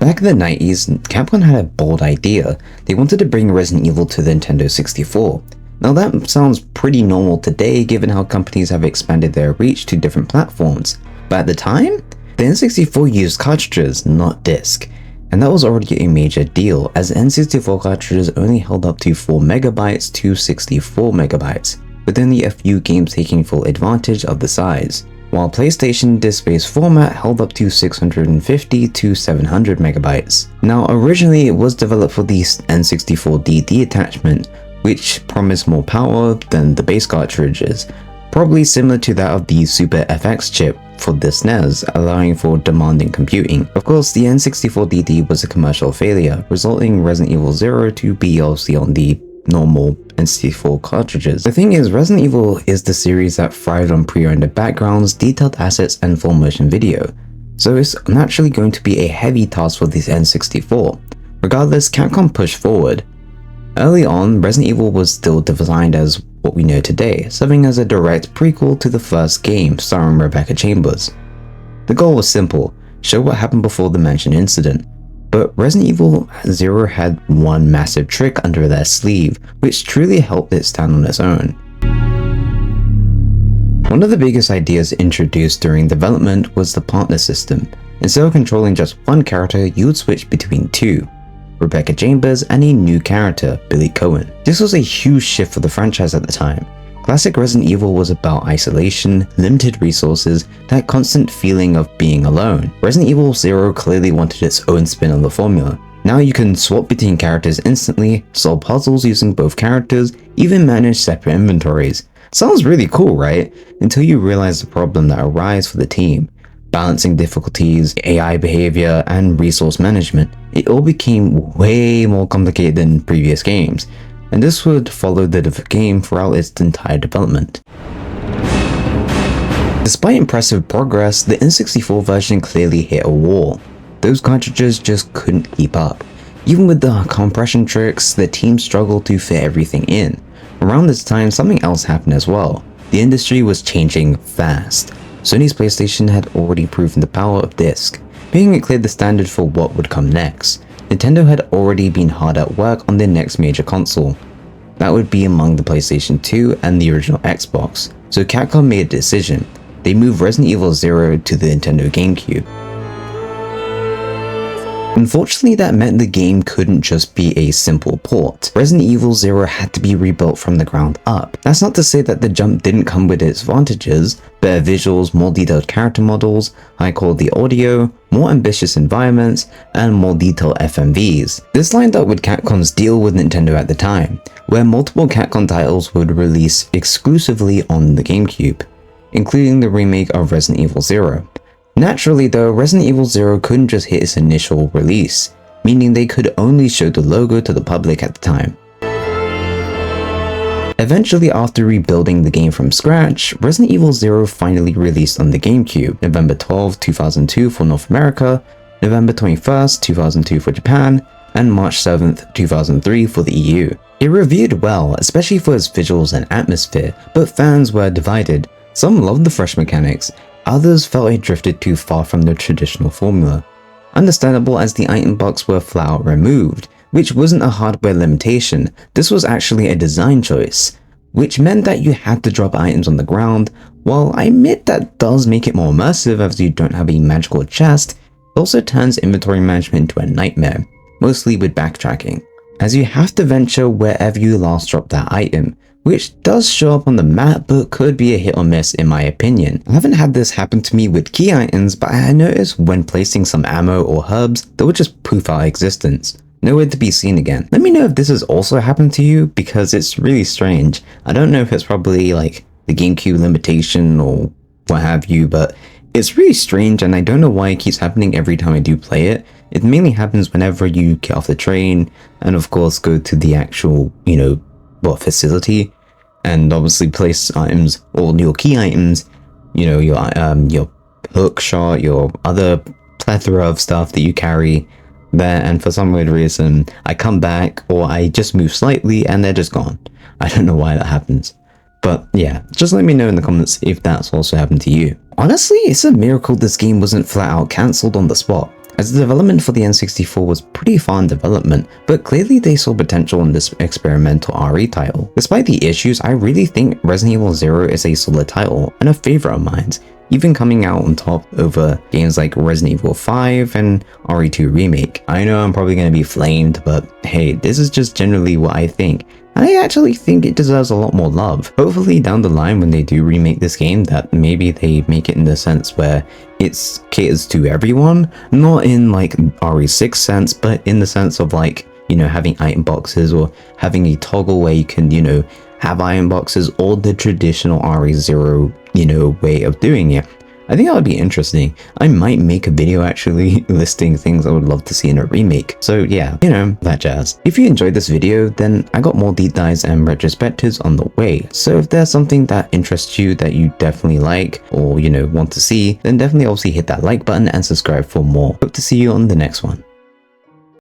Back in the 90s, Capcom had a bold idea. They wanted to bring Resident Evil to the Nintendo 64. Now that sounds pretty normal today given how companies have expanded their reach to different platforms, but at the time, the N64 used cartridges, not disc, and that was already a major deal as N64 cartridges only held up to 4 MB to 64 MB, with only a few games taking full advantage of the size, while PlayStation disc-based format held up to 650 to 700 MB. Now originally it was developed for the N64 DD attachment, which promised more power than the base cartridges, probably similar to that of the Super FX chip for the SNES, allowing for demanding computing. Of course, the N64 DD was a commercial failure, resulting in Resident Evil 0 to be obviously on the normal N64 cartridges. The thing is, Resident Evil is the series that thrived on pre-rendered backgrounds, detailed assets, and full motion video, so it's naturally going to be a heavy task for this N64. Regardless, Capcom pushed forward. Early on, Resident Evil was still designed as what we know today, serving as a direct prequel to the first game starring Rebecca Chambers. The goal was simple, show what happened before the mentioned incident, but Resident Evil 0 had one massive trick under their sleeve, which truly helped it stand on its own. One of the biggest ideas introduced during development was the partner system. Instead of controlling just one character, you would switch between two, Rebecca Chambers and a new character, Billy Cohen. This was a huge shift for the franchise at the time. Classic Resident Evil was about isolation, limited resources, that constant feeling of being alone. Resident Evil 0 clearly wanted its own spin on the formula. Now you can swap between characters instantly, solve puzzles using both characters, even manage separate inventories. Sounds really cool, right? Until you realize the problem that arises for the team. Balancing difficulties, AI behavior, and resource management. It all became way more complicated than previous games, and this would follow the game throughout its entire development. Despite impressive progress, the N64 version clearly hit a wall. Those cartridges just couldn't keep up. Even with the compression tricks, the team struggled to fit everything in. Around this time, something else happened as well. The industry was changing fast. Sony's PlayStation had already proven the power of disc, making it clear the standard for what would come next. Nintendo had already been hard at work on their next major console. That would be among the PlayStation 2 and the original Xbox, so Capcom made a decision. They moved Resident Evil 0 to the Nintendo GameCube. Unfortunately, that meant the game couldn't just be a simple port. Resident Evil 0 had to be rebuilt from the ground up. That's not to say that the jump didn't come with its advantages: better visuals, more detailed character models, high quality audio, more ambitious environments, and more detailed FMVs. This lined up with Capcom's deal with Nintendo at the time, where multiple Capcom titles would release exclusively on the GameCube, including the remake of Resident Evil 0. Naturally though, Resident Evil 0 couldn't just hit its initial release, meaning they could only show the logo to the public at the time. Eventually, after rebuilding the game from scratch, Resident Evil 0 finally released on the GameCube, November 12, 2002 for North America, November 21st, 2002 for Japan, and March 7th, 2003 for the EU. It reviewed well, especially for its visuals and atmosphere, but fans were divided. Some loved the fresh mechanics, others felt it drifted too far from the traditional formula. Understandable, as the item box were flat out removed, which wasn't a hardware limitation. This was actually a design choice, which meant that you had to drop items on the ground. While I admit that does make it more immersive as you don't have a magical chest, it also turns inventory management into a nightmare, mostly with backtracking, as you have to venture wherever you last dropped that item, which does show up on the map but could be a hit or miss in my opinion. I haven't had this happen to me with key items, but I noticed when placing some ammo or herbs, they would just poof out of existence, nowhere to be seen again. Let me know if this has also happened to you, because it's really strange. I don't know if it's probably like the GameCube limitation or what have you, but it's really strange and I don't know why it keeps happening every time I do play it. It mainly happens whenever you get off the train and of course go to the actual, facility, and obviously place items or your key items, your hook shot, your other plethora of stuff that you carry there, and for some weird reason I come back or I just move slightly and they're just gone. I don't know why that happens, but yeah, just let me know in the comments if that's also happened to you. Honestly, it's a miracle this game wasn't flat out cancelled on the spot. as the development for the N64 was pretty far in development, but clearly they saw potential in this experimental RE title. Despite the issues, I really think Resident Evil 0 is a solid title and a favorite of mine, even coming out on top over games like Resident Evil 5 and RE2 Remake. I know I'm probably going to be flamed, but hey, this is just generally what I think. And I actually think it deserves a lot more love. Hopefully down the line when they do remake this game, that maybe they make it in the sense where it's caters to everyone, not in like RE6 sense, but in the sense of like, you know, having item boxes or having a toggle where you can, you know, have item boxes or the traditional RE0, you know, way of doing it. I think that would be interesting. I might make a video actually listing things I would love to see in a remake. So yeah, you know, that jazz. If you enjoyed this video, then I got more deep dives and retrospectives on the way. So if there's something that interests you that you definitely like or, you know, want to see, then definitely obviously hit that like button and subscribe for more. Hope to see you on the next one.